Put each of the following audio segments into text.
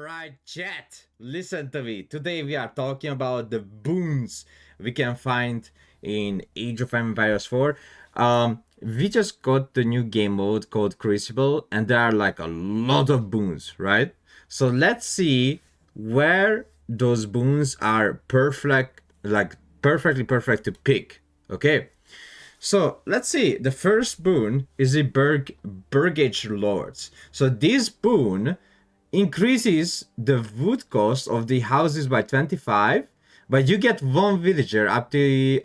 Alright, chat, listen to me. Today we are talking about the boons we can find in Age of Empires 4. We just got the new game mode called Crucible, and there are like a lot of boons, right? So let's see where those boons are perfectly perfect to pick. Okay. So let's see. The first boon is the Burgage Lords. So this boon increases the wood cost of the houses by 25, but you get one villager up to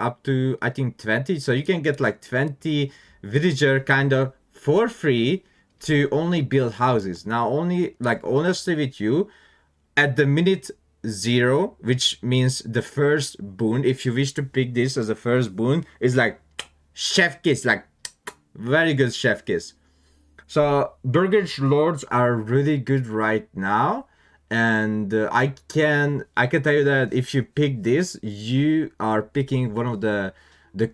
I think 20. So you can get like 20 villager kind of for free to only build houses. Now, only like honestly with you, at the minute zero, which means the first boon, if you wish to pick this as a first boon, is like chef kiss, like very good chef kiss. So Burgage Lords are really good right now, and I can tell you that if you pick this, you are picking one of the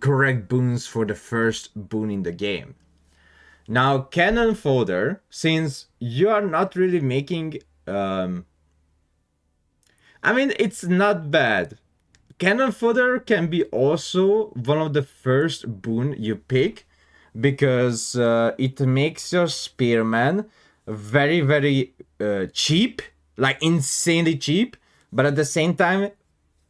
correct boons for the first boon in the game. Now Cannon Fodder, since you are not really making, I mean it's not bad. Cannon Fodder can be also one of the first boon you pick because it makes your spearman very cheap, like insanely cheap, but at the same time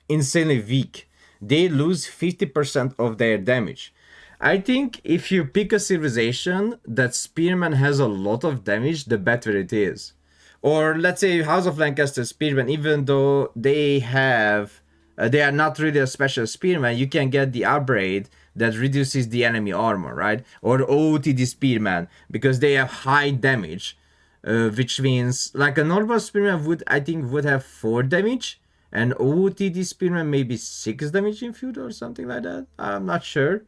insanely weak. They lose 50% of their damage. I think if you pick a civilization that spearman has a lot of damage, the better it is. Or let's say House of Lancaster spearmen, even though they are not really a special spearman, you can get the upgrade that reduces the enemy armor, right? Or OOTD spearman, because they have high damage, which means like a normal spearman would have 4 damage, and OOTD spearman maybe 6 damage in feud or something like that. I'm not sure.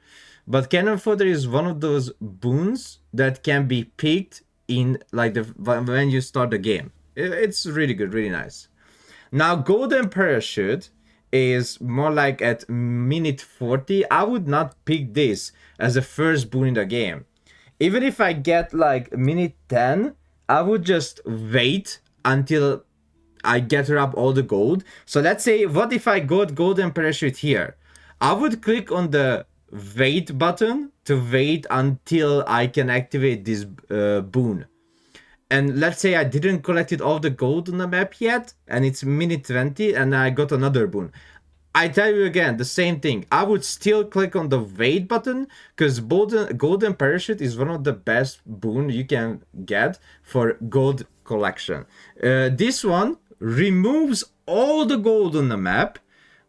But Cannon Fodder is one of those boons that can be picked in like when you start the game. It's really good, really nice. Now Golden Parachute is more like at minute 40. I would not pick this as a first boon in the game. Even if I get like minute 10, I would just wait until I gather up all the gold. So let's say, what if I got Golden Parachute here? I would click on the wait button to wait until I can activate this boon. And let's say I didn't collected all the gold on the map yet, and it's minute 20, and I got another boon. I tell you again, the same thing. I would still click on the wait button, because Golden Parachute is one of the best boon you can get for gold collection. This one removes all the gold on the map,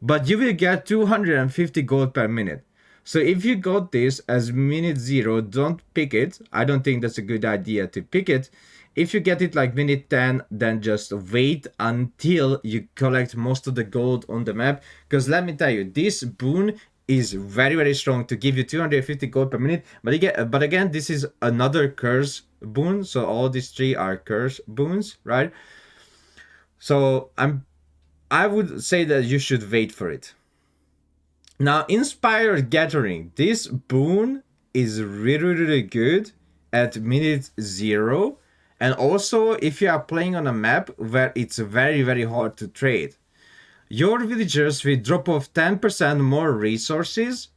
but you will get 250 gold per minute. So if you got this as minute 0, don't pick it. I don't think that's a good idea to pick it. If you get it like minute 10, then just wait until you collect most of the gold on the map. Because let me tell you, this boon is very strong to give you 250 gold per minute. But again, this is another curse boon. So all these 3 are curse boons, right? So I would say that you should wait for it. Now, Inspired Gathering. This boon is really good at minute 0. And also, if you are playing on a map where it's very hard to trade. Your villagers will drop off 10% more resources,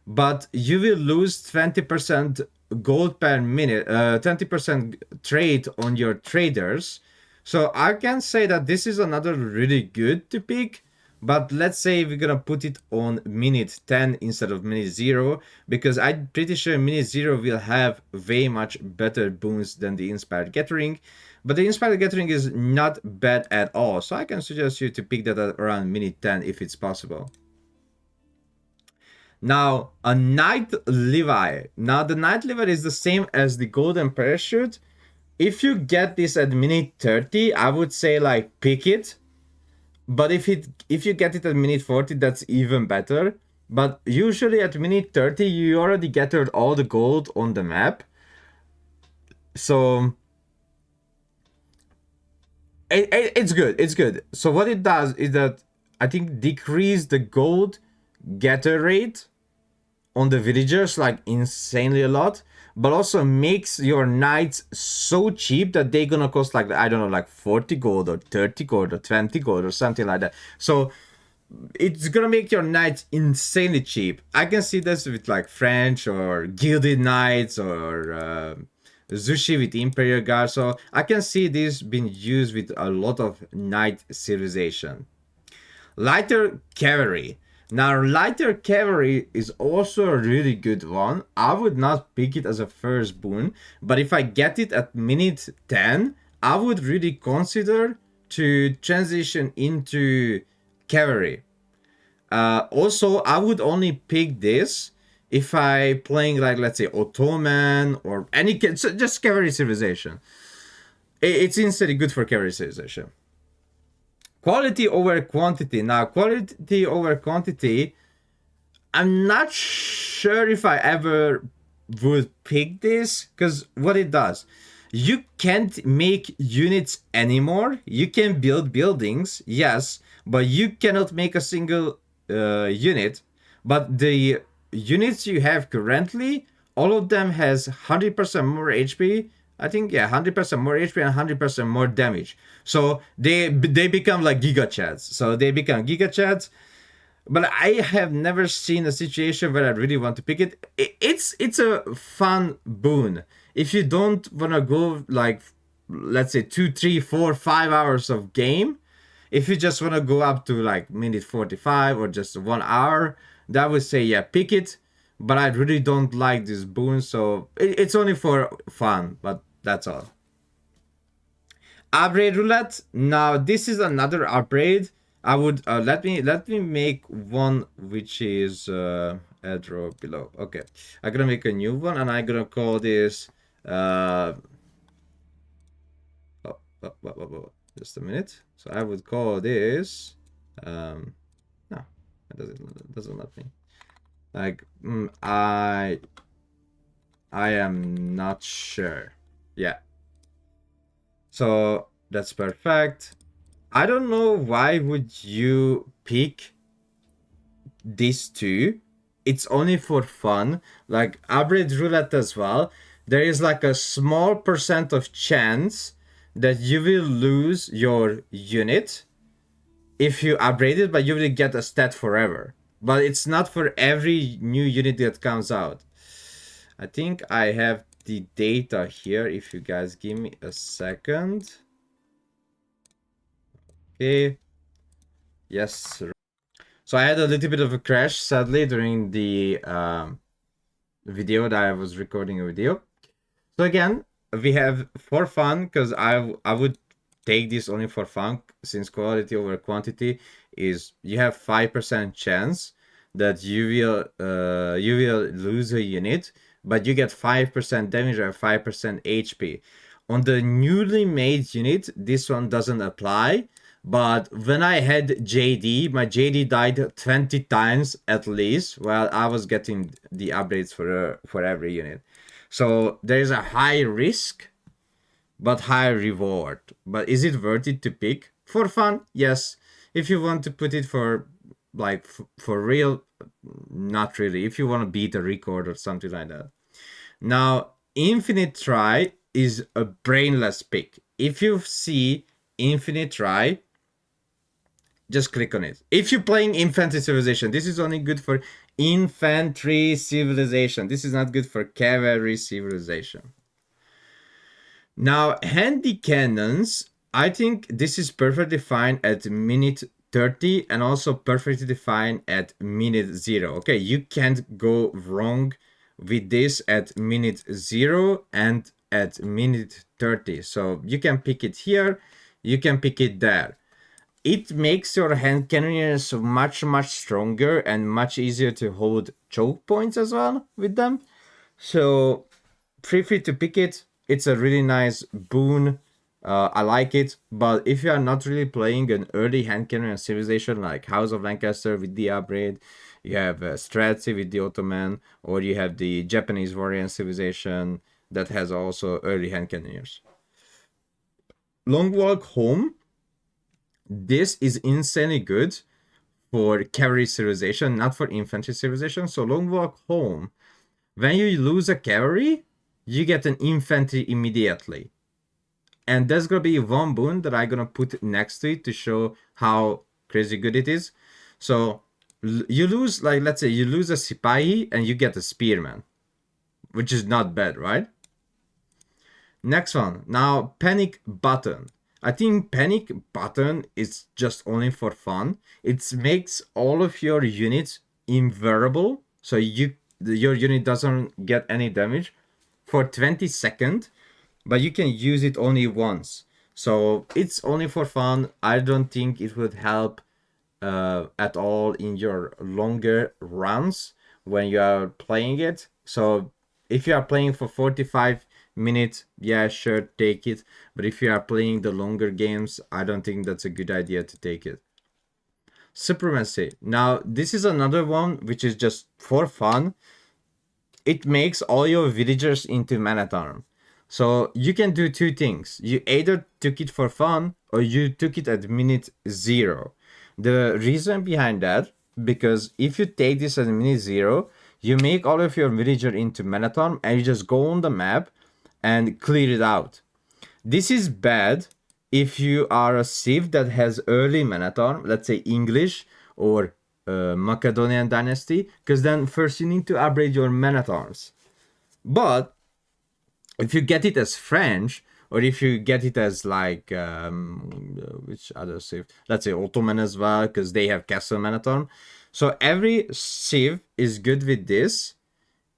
but you will lose 20% gold per minute, 20% trade on your traders. So I can say that this is another really good to pick. But let's say we're gonna put it on minute 10 instead of minute 0, because I'm pretty sure minute 0 will have way much better boons than the Inspired Gathering. But the Inspired Gathering is not bad at all, so I can suggest you to pick that at around minute 10 if it's possible. Now, a Night Levi. Now, the Night Levi is the same as the Golden Parachute. If you get this at minute 30, I would say like pick it. But if you get it at minute 40, that's even better. But usually at minute 30, you already gathered all the gold on the map. So it's good. It's good. So what it does is that I think decrease the gold gather rate on the villagers like insanely a lot, but also makes your knights so cheap that they're gonna cost like, I don't know, like 40 gold or 30 gold or 20 gold or something like that. So it's gonna make your knights insanely cheap. I can see this with like French or gilded knights or Zushi with Imperial Guard. So I can see this being used with a lot of knight civilization. Lighter cavalry. Now, lighter cavalry is also a really good one. I would not pick it as a first boon, but if I get it at minute 10, I would really consider to transition into cavalry. Also, I would only pick this if I playing like, let's say, Ottoman or any just cavalry civilization. It's instantly good for cavalry civilization. Quality over quantity. Now, quality over quantity, I'm not sure if I ever would pick this, because what it does, you can't make units anymore. You can build buildings, yes, but you cannot make a single unit. But the units you have currently, all of them has 100% more HP. I think, yeah, 100% more HP and 100% more damage. So they become like giga chads. So they become giga chads, but I have never seen a situation where I really want to pick it. It's a fun boon. If you don't wanna go like, let's say 2, 3, 4, 5 hours of game, if you just wanna go up to like minute 45 or just 1 hour, that would say yeah, pick it. But I really don't like this boon, so it's only for fun. But that's all. Upgrade roulette. Now this is another upgrade. I would let me make one which is draw below. Okay, I'm gonna make a new one and I'm gonna call this just a minute. So I would call this no, it doesn't let me. Like I am not sure. Yeah. So that's perfect. I don't know why would you pick these two. It's only for fun. Like average roulette as well. There is like a small percent of chance that you will lose your unit if you upgrade it, but you will get a stat forever. But it's not for every new unit that comes out. I think I have the data here. If you guys give me a second. Okay. Yes. So I had a little bit of a crash, sadly, during the video that I was recording a video. So again, we have for fun, because I would take this only for fun, since quality over quantity is you have 5% chance that you will lose a unit, but you get 5% damage or 5% HP. On the newly made unit, this one doesn't apply. But when I had JD, my JD died 20 times at least while I was getting the updates for every unit. So there is a high risk, but high reward. But is it worth it to pick? For fun, yes. If you want to put it for like for real, not really. If you want to beat a record or something like that. Now, infinite try is a brainless pick. If you see infinite try, just click on it. If you're playing infantry civilization, this is only good for infantry civilization. This is not good for cavalry civilization. Now, handy cannons, I think this is perfectly fine at minute 30 and also perfectly fine at minute 0. Okay, you can't go wrong with this at minute 0 and at minute 30. So you can pick it here, you can pick it there. It makes your hand cannons much stronger and much easier to hold choke points as well with them. So feel free to pick it. It's a really nice boon. I like it. But if you are not really playing an early hand cannon civilization like House of Lancaster with the upgrade, you have Strati with the Ottoman, or you have the Japanese warrior civilization that has also early hand cannoneers. Long Walk Home. This is insanely good for cavalry serialization, not for infantry serialization. So long walk home, when you lose a cavalry, you get an infantry immediately. And there's gonna be one boon that I'm gonna put next to it to show how crazy good it is. So you lose, like, let's say you lose a Sipahi and you get a spearman, which is not bad, right? Next one. Now, panic button. I think panic button is just only for fun. It makes all of your units invulnerable, so your unit doesn't get any damage for 20 seconds, but you can use it only once. So it's only for fun. I don't think it would help at all in your longer runs when you are playing it. So if you are playing for 45 minutes, yeah, sure, take it. But if you are playing the longer games, I don't think that's a good idea to take it. Supremacy. Now, this is another one which is just for fun. It makes all your villagers into man-at-arm. So you can do two things. You either took it for fun or you took it at minute 0. The reason behind that, because if you take this at minute 0, you make all of your villager into man-at-arm and you just go on the map and clear it out. This is bad if you are a civ that has early man-at-arm, let's say English or Macedonian dynasty, because then first you need to upgrade your man-at-arms. But if you get it as French, or if you get it as like which other civ? Let's say Ottoman as well, because they have castle man-at-arm. So every civ is good with this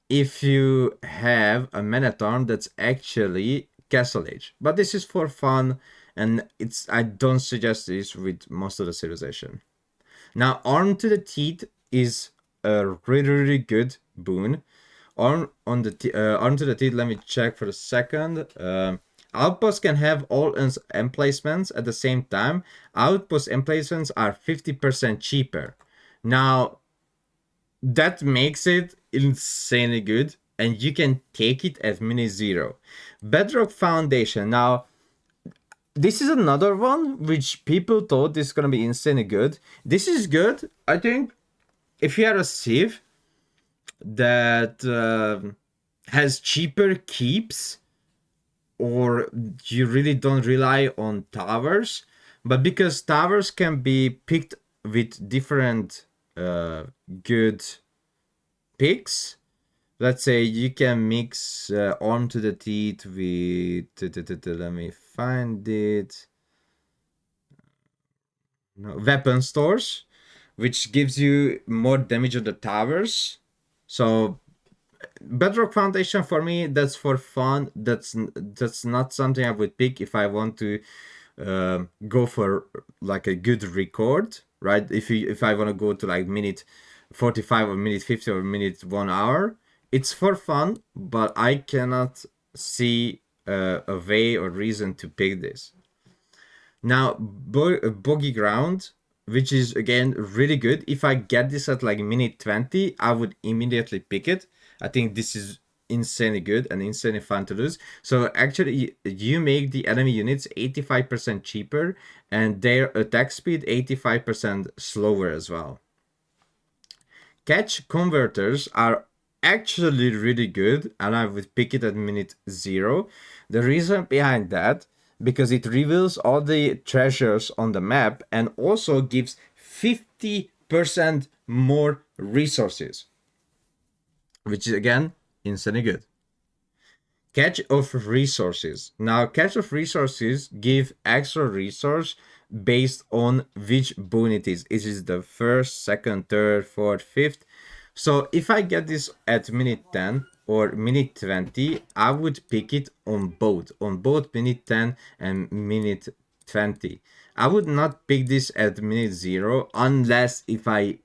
if you have a man-at-arm that's actually castle age. But this is for fun, and I don't suggest this with most of the civilization. Now, arm to the teeth is a really good boon. Arm to the teeth. Let me check for a second. Outposts can have all emplacements at the same time. Outpost emplacements are 50% cheaper. Now, that makes it insanely good, and you can take it at minute 0. Bedrock Foundation. Now, this is another one which people thought is gonna be insanely good. This is good, I think, if you are a civ that has cheaper keeps, or you really don't rely on towers. But because towers can be picked with different good picks, let's say you can mix arm to the teeth with let me find it. No, weapon stores, which gives you more damage on the towers. So Bedrock Foundation for me, that's for fun. That's not something I would pick if I want to go for like a good record, right? If I want to go to like minute 45 or minute 50 or minute 1 hour, it's for fun, but I cannot see a way or reason to pick this. Now, Boggy Ground, which is again really good. If I get this at like minute 20, I would immediately pick it. I think this is insanely good and insanely fun to lose. So actually, you make the enemy units 85% cheaper and their attack speed 85% slower as well. Catch converters are actually really good, and I would pick it at minute 0. The reason behind that, because it reveals all the treasures on the map and also gives 50% more resources, which is again insanely good. Catch of resources. Now, catch of resources give extra resource based on which boon it is. Is it the first, second, third, fourth, fifth? So if I get this at minute 10 or minute 20, I would pick it on both minute 10 and minute 20. I would not pick this at minute 0 unless if I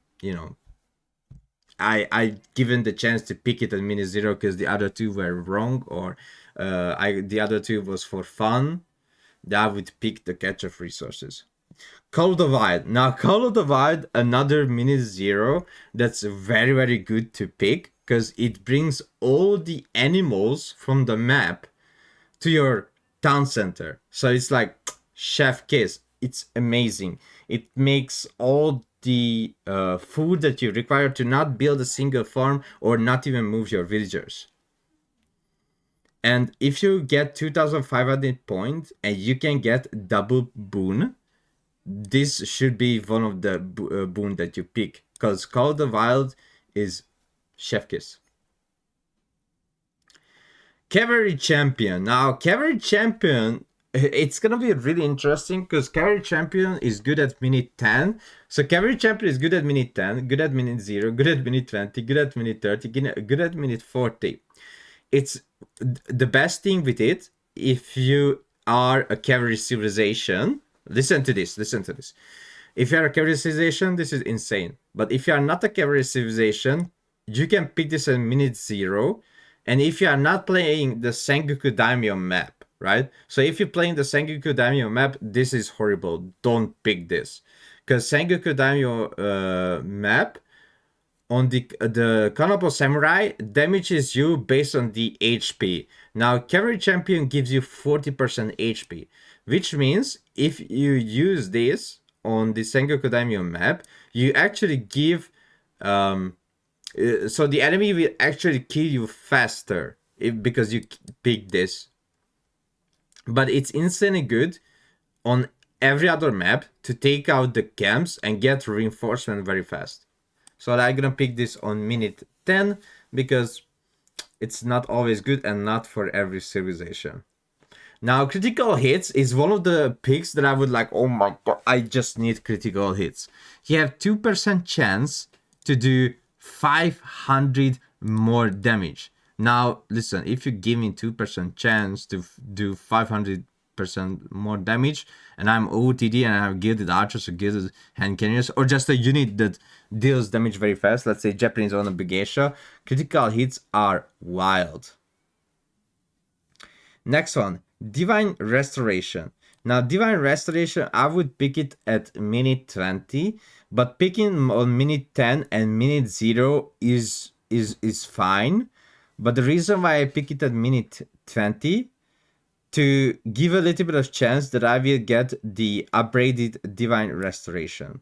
given the chance to pick it at minute 0 because the other two were wrong, or the other two was for fun. That I would pick the catch of resources. Call of the Wild. Now, Call of the Wild, another minute 0 that's very, very good to pick because it brings all the animals from the map to your town center. So it's like chef kiss. it's amazing. It makes all the food that you require to not build a single farm or not even move your villagers. And if you get 2500 points and you can get double boon, this should be one of the boon that you pick, because Call of the Wild is chef kiss. Cavalry Champion. Now, Cavalry Champion, it's gonna be really interesting because Cavalry Champion is good at minute 10. So Cavalry Champion is good at minute 10, good at minute 0, good at minute 20, good at minute 30, good at minute 40. It's the best thing with it, if you are a cavalry civilization. Listen to this. If you are a cavalry civilization, this is insane. But if you are not a cavalry civilization, you can pick this at minute 0. And if you are not playing the Sengoku Daimyo map, right? So if you're playing the Sengoku Daimyo map, this is horrible. Don't pick this. Because Sengoku Daimyo map, on the Kanabo Samurai, damages you based on the HP. Now, Cavalry Champion gives you 40% HP, which means if you use this on the Sengoku Daimyo map, you actually give... so the enemy will actually kill you faster because you pick this. But it's insanely good on every other map to take out the camps and get reinforcement very fast. So I'm gonna pick this on minute 10 because it's not always good and not for every civilization. Now, critical hits is one of the picks that I would like, oh my god, I just need critical hits. You have 2% chance to do 500 more damage. Now, listen, if you give me 2% chance to do 500% more damage, and I'm OTD and I have gilded archers or gilded hand cannons, or just a unit that deals damage very fast, let's say Japanese on a Bigesha, critical hits are wild. Next one, Divine Restoration. Now, Divine Restoration, I would pick it at minute 20, but picking on minute 10 and minute 0 is fine. But the reason why I pick it at minute 20, to give a little bit of chance that I will get the upgraded Divine Restoration,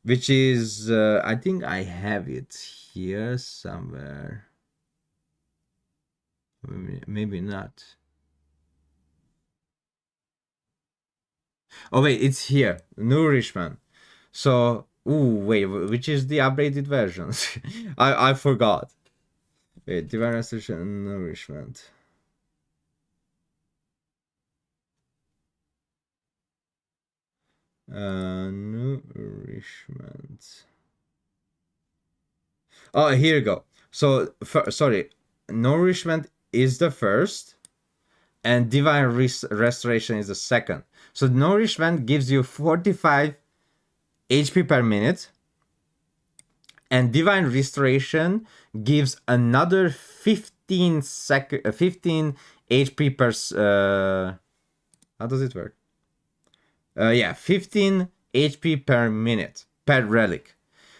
which is, I think I have it here somewhere. Maybe not. Oh wait, it's here, Nourishment. So, wait, which is the updated version? I forgot. Wait, Divine Restoration and Nourishment. Nourishment. Oh, here you go. So, sorry, Nourishment is the first, and Divine Restoration is the second. So, Nourishment gives you 45 HP per minute, and Divine Restoration gives another 15 HP per... how does it work? Yeah, 15 HP per minute per relic.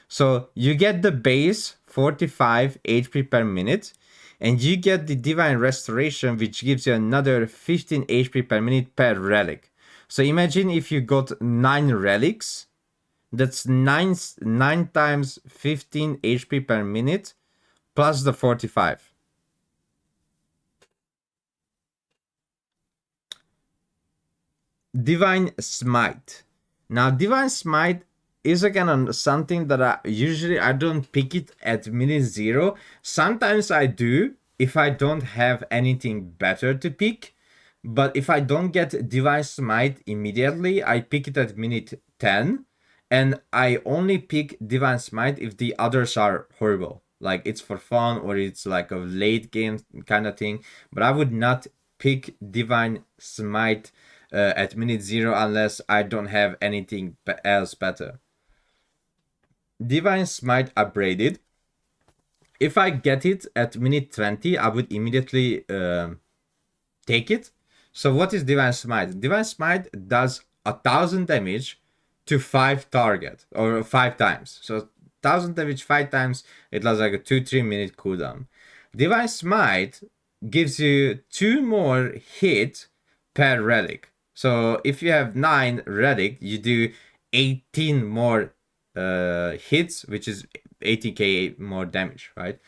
So you get the base 45 HP per minute, and you get the Divine Restoration, which gives you another 15 HP per minute per relic. So imagine if you got 9 relics, that's 9 times 15 HP per minute plus the 45. Divine Smite. Now, Divine Smite is again something that I don't pick it at minute 0. Sometimes I do if I don't have anything better to pick. But if I don't get Divine Smite immediately, I pick it at minute 10. And I only pick Divine Smite if the others are horrible. Like it's for fun or it's like a late game kind of thing. But I would not pick Divine Smite at minute 0 unless I don't have anything else better. Divine Smite upgraded. If I get it at minute 20, I would immediately take it. So what is Divine Smite? Divine Smite does 1000 damage to 5 target or 5 times. So 1000 damage 5 times, it lasts like a 2-3 minute cooldown. Divine Smite gives you 2 more hit per relic. So if you have 9 relic, you do 18 more hits, which is 80k more damage, right?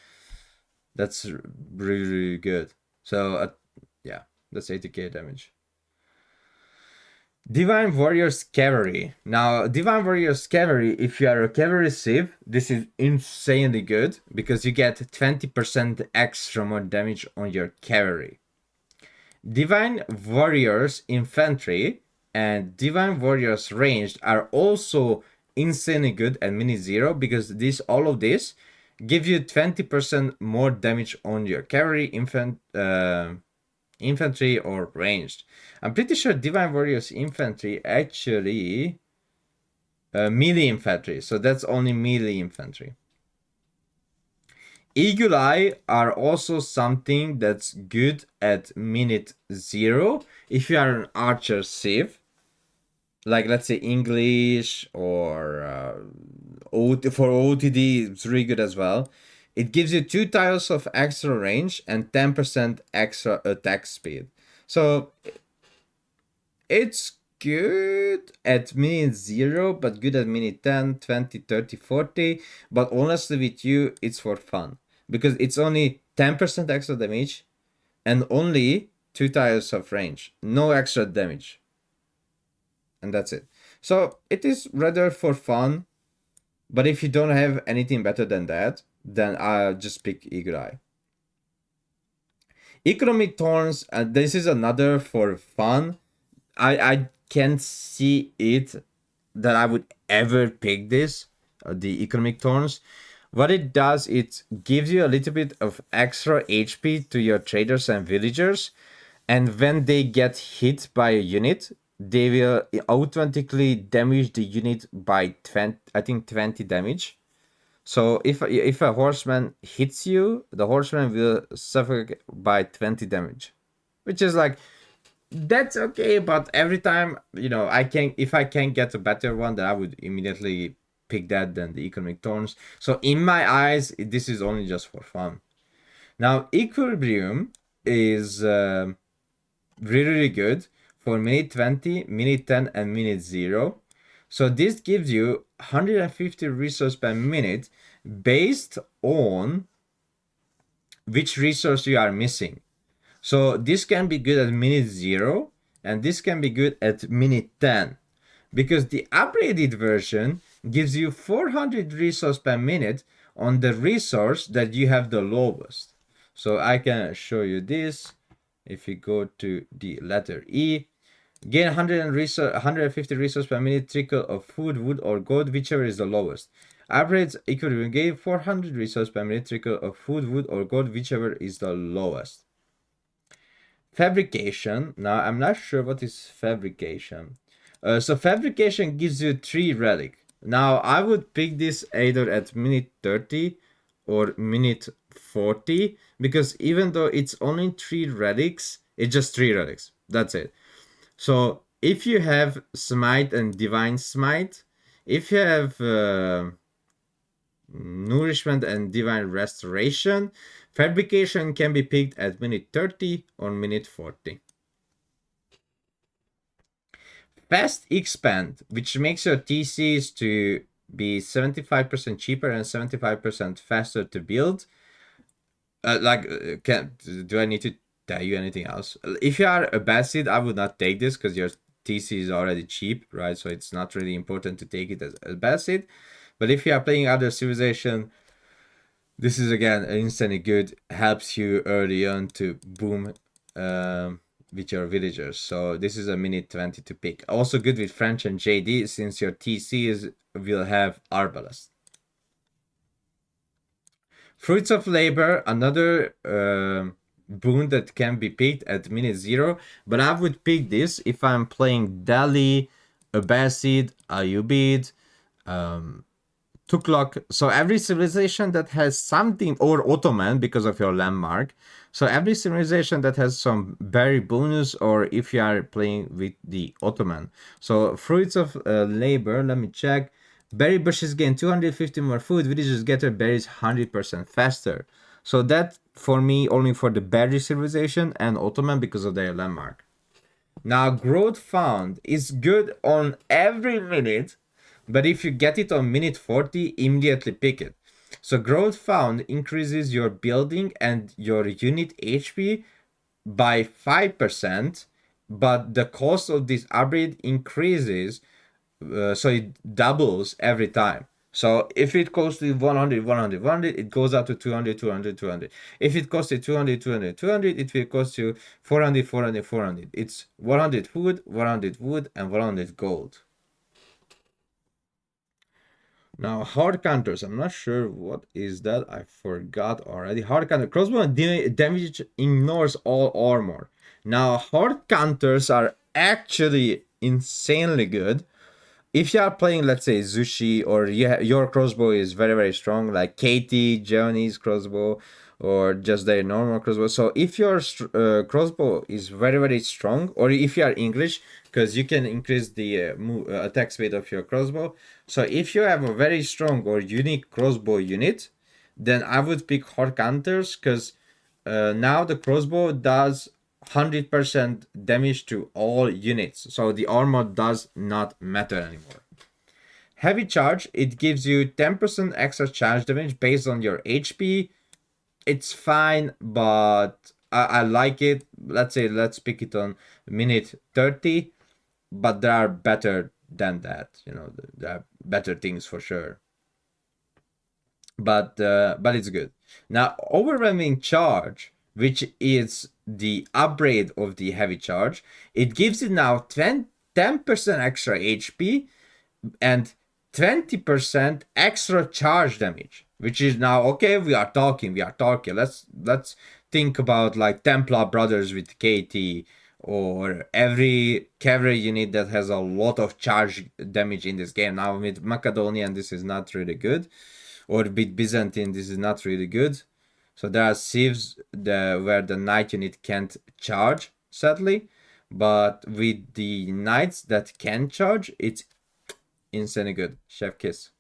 That's really, really good. So yeah, that's 80k damage. Divine Warrior's Cavalry. Now, Divine Warrior's Cavalry, if you are a cavalry civ, this is insanely good because you get 20% extra more damage on your cavalry. Divine Warriors Infantry and Divine Warriors Ranged are also insanely good at mini zero because all of this give you 20% more damage on your cavalry, infantry, or ranged. I'm pretty sure Divine Warriors Infantry actually melee infantry, so that's only melee infantry. Eagle Eye are also something that's good at minute 0 if you are an archer civ, like let's say English or for OTD, it's really good as well. It gives you 2 tiles of extra range and 10% extra attack speed. So it's good at minute 0, but good at minute 10, 20, 30, 40. But honestly, with you, it's for fun because it's only 10% extra damage and only 2 tiles of range, no extra damage. And that's it. So it is rather for fun, but if you don't have anything better than that, then I'll just pick Eagle Eye. Economic Thorns, this is another for fun. I can't see it that I would ever pick this, the Economic Thorns. What it does, it gives you a little bit of extra HP to your traders and villagers, and when they get hit by a unit, they will automatically damage the unit by 20, I think 20 damage. So if a horseman hits you, the horseman will suffer by 20 damage, which is like, that's okay, but every time, if I can get a better one, then I would immediately pick that than the Economic Thorns. So in my eyes, this is only just for fun. Now, Equilibrium is really, really good for minute 20, minute 10, and minute 0. So this gives you 150 resource per minute based on which resource you are missing. So this can be good at minute 0 and this can be good at minute 10 because the upgraded version gives you 400 resource per minute on the resource that you have the lowest. So I can show you this. If you go to the letter E, gain 150 resources per minute, trickle of food, wood, or gold, whichever is the lowest. Average equilibrium gain 400 resources per minute, trickle of food, wood, or gold, whichever is the lowest. Fabrication. Now, I'm not sure what is fabrication. So fabrication gives you 3 relic. Now, I would pick this either at minute 30 or minute 40 because even though it's only 3 relics, it's just 3 relics. That's it. So if you have Smite and Divine Smite, if you have Nourishment and Divine Restoration, Fabrication can be picked at minute 30 or minute 40. Fast Expand, which makes your TCs to be 75% cheaper and 75% faster to build. Do I need to tell you anything else? If you are a Basid, I would not take this because your TC is already cheap, right? So it's not really important to take it as a Basid. But if you are playing other civilization, this is again instantly good. Helps you early on to boom with your villagers. So this is a minute 20 to pick. Also good with French and JD since your TCs will have Arbalest. Fruits of Labor, another boon that can be picked at minute 0, but I would pick this if I'm playing Delhi, Abbasid, Ayyubid, Tughlaq. So every civilization that has something, or Ottoman because of your landmark. So every civilization that has some berry bonus, or if you are playing with the Ottoman. So Fruits of Labor, let me check. Berry bushes gain 250 more food. Villagers get their berries 100% faster. So that for me only for the berry civilization and Ottoman because of their landmark. Now, growth found is good on every minute, but if you get it on minute 40, immediately pick it. So, growth found increases your building and your unit HP by 5%, but the cost of this upgrade increases, so it doubles every time. So if it costs you 100, 100, 100, it goes up to 200, 200, 200. If it costs you 200, 200, 200, it will cost you 400, 400, 400. It's 100 food, 100 wood, and 100 gold. Now, hard counters. I'm not sure what is that. I forgot already. Hard counter. Crossbow damage ignores all armor. Now, hard counters are actually insanely good. If you are playing, let's say, Zushi, or your crossbow is very, very strong, like Katie, Johnny's crossbow, or just their normal crossbow. So if your crossbow is very, very strong, or if you are English, because you can increase the attack speed of your crossbow. So if you have a very strong or unique crossbow unit, then I would pick hard counters, because now the crossbow does 100% damage to all units, so the armor does not matter anymore. Heavy charge, it gives you 10% extra charge damage based on your HP. It's fine, but I like it. Let's pick it on minute 30, but there are better than that. There are better things for sure. But it's good. Now, overwhelming charge, which is the upgrade of the heavy charge, it gives you now 10% extra HP and 20% extra charge damage, which is now okay. We are talking. Let's think about like Templar Brothers with KT, or every cavalry unit that has a lot of charge damage in this game. Now with Macedonian, this is not really good, or with Byzantine, this is not really good. So there are civs where the knight unit can't charge, sadly. But with the knights that can charge, it's insanely good. Chef kiss.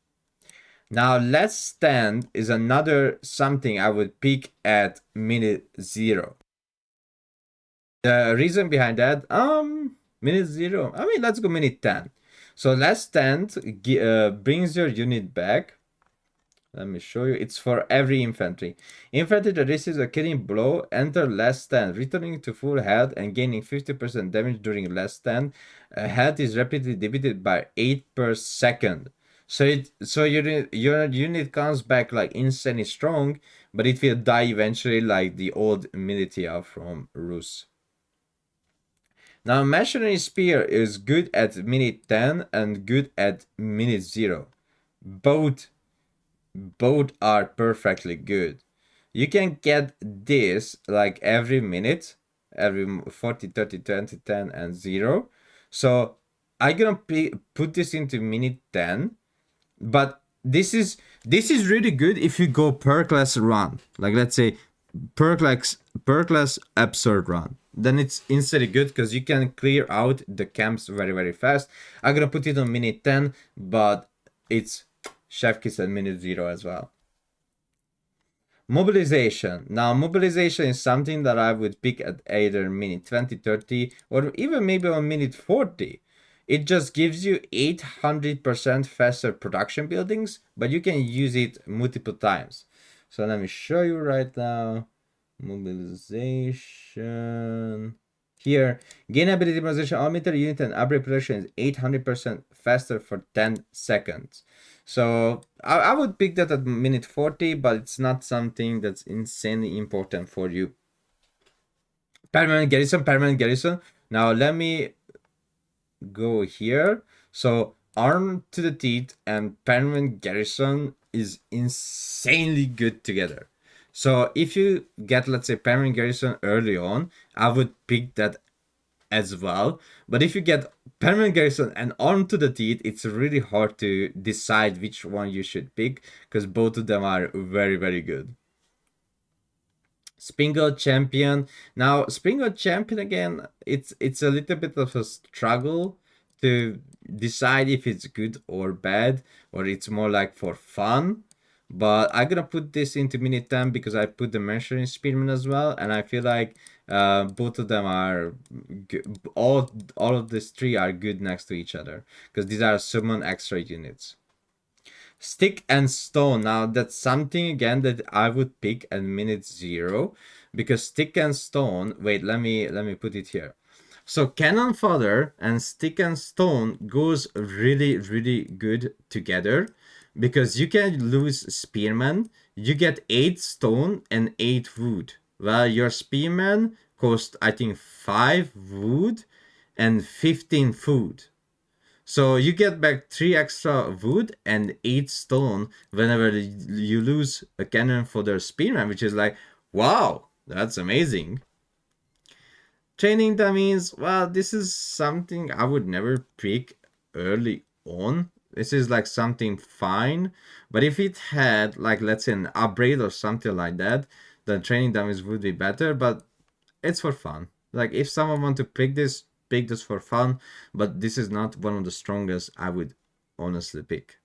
Now, let's stand is another something I would pick at minute 0. The reason behind that, minute 0. I mean, let's go minute 10. So let's stand brings your unit back. Let me show you. It's for every infantry. Infantry that receives a killing blow, enter last stand, returning to full health and gaining 50% damage during last stand. Health is rapidly divided by 8 per second. So your unit comes back like insanely strong, but it will die eventually, like the old militia from Rus. Now, Machinery Spear is good at minute 10 and good at minute 0. Both are perfectly good. You can get this like every minute, every 40, 30, 20, 10, and 0. So I'm gonna put this into minute 10, but this is really good if you go per class run. Like, let's say per class absurd run. Then it's instantly good because you can clear out the camps very, very fast. I'm gonna put it on minute 10, but it's chef kiss at minute 0 as well. Mobilization. Now, mobilization is something that I would pick at either minute 20, 30, or even maybe on minute 40. It just gives you 800% faster production buildings, but you can use it multiple times. So let me show you right now. Mobilization. Here, gain ability mobilization, all military unit and upgrade production is 800% faster for 10 seconds. So I would pick that at minute 40, but it's not something that's insanely important for you. Permanent garrison. Now let me go here. So armed to the teeth and permanent garrison is insanely good together. So if you get, let's say, permanent garrison early on, I would pick that as well. But if you get permanent garrison and armed to the teeth, it's really hard to decide which one you should pick, because both of them are very, very good. Springle champion. Now, Springle champion again, it's a little bit of a struggle to decide if it's good or bad, or it's more like for fun. But I'm gonna put this into minute 10 because I put the mention in spearman as well, and I feel like both of them are all of these three are good next to each other because these are summon extra units. Stick and stone. Now that's something again that I would pick at minute 0 because stick and stone. Wait, let me put it here. So cannon fodder and stick and stone goes really good together because you can lose spearman. You get 8 stone and 8 wood. Well, your spearman cost I think 5 wood and 15 food. So you get back 3 extra wood and 8 stone whenever you lose a cannon for their spearman, which is like, wow, that's amazing. Training dummies, well, this is something I would never pick early on. This is like something fine. But if it had like let's say an upgrade or something like that, then training dummies would be better. But it's for fun. Like if someone want to pick this for fun. But this is not one of the strongest I would honestly pick.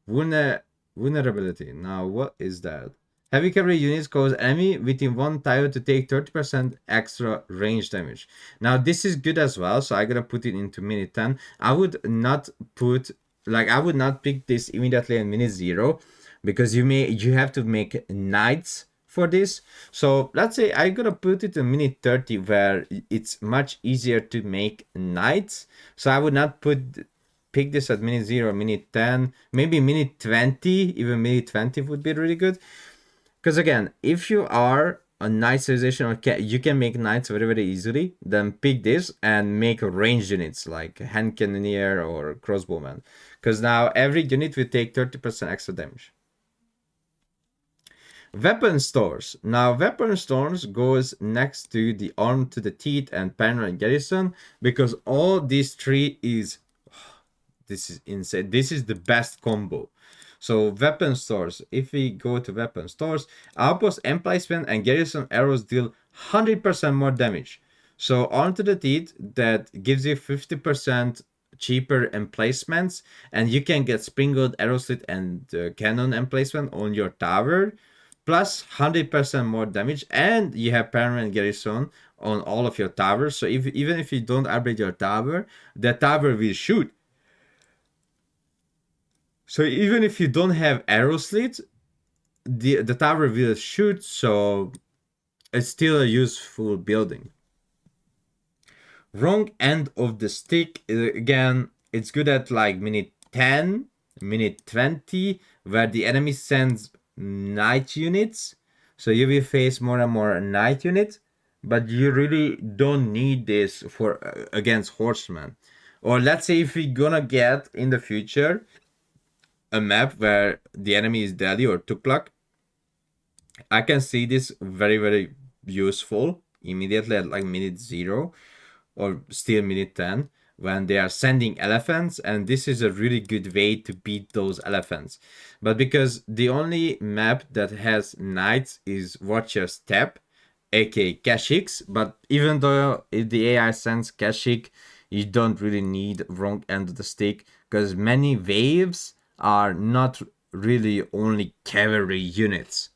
Vulner- Vulnerability. Now, what is that? Heavy cavalry units cause enemy within one tile to take 30% extra range damage. Now, this is good as well, so I'm gonna put it into minute 10. I would not put, like, I would not pick this immediately in minute 0 because you have to make knights for this. So let's say I'm gonna put it in minute 30 where it's much easier to make knights. So I would not pick this at minute 0, minute 10, maybe minute 20, even minute 20 would be really good. Because again, if you are a knight civilization or you can make knights very easily, then pick this and make ranged units like hand cannoneer or crossbowman. Because now every unit will take 30% extra damage. Weapon stores. Now, weapon stores goes next to the arm to the teeth and paranoid garrison because all these three is this is insane. This is the best combo. So weapon stores. If we go to weapon stores, outpost emplacement and garrison arrows deal 100% more damage. So onto the teeth that gives you 50% cheaper emplacements, and you can get springled arrow slit and cannon emplacement on your tower, plus 100% more damage, and you have permanent garrison on all of your towers. So even if you don't upgrade your tower, the tower will shoot. So even if you don't have arrow slits, the tower will shoot, so it's still a useful building. Wrong end of the stick, again, it's good at like minute 10, minute 20, where the enemy sends knight units. So you will face more and more knight units, but you really don't need this for against horsemen. Or let's say if we're gonna get in the future a map where the enemy is Delhi or Tuklak, I can see this very useful immediately at like minute 0 or still minute 10 when they are sending elephants, and this is a really good way to beat those elephants. But because the only map that has knights is Watch Your Step, aka Kashyyyk, but even though if the AI sends Kashyyyk, you don't really need wrong end of the stick because many waves are not really only cavalry units.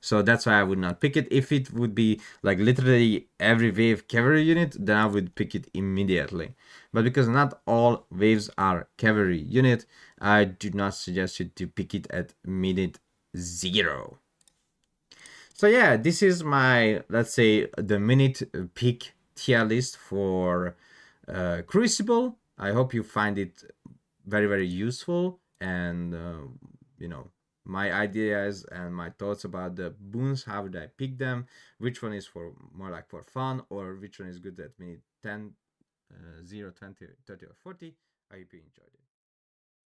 So that's why I would not pick it. If it would be like literally every wave cavalry unit, then I would pick it immediately. But because not all waves are cavalry unit, I do not suggest you to pick it at minute 0. So yeah, this is my, let's say, the minute pick tier list for Crucible. I hope you find it very useful, and you know, my ideas and my thoughts about the boons, how would I pick them, which one is for more like for fun, or which one is good at minute 10, 0, 20, 30 or 40. I hope you enjoyed it.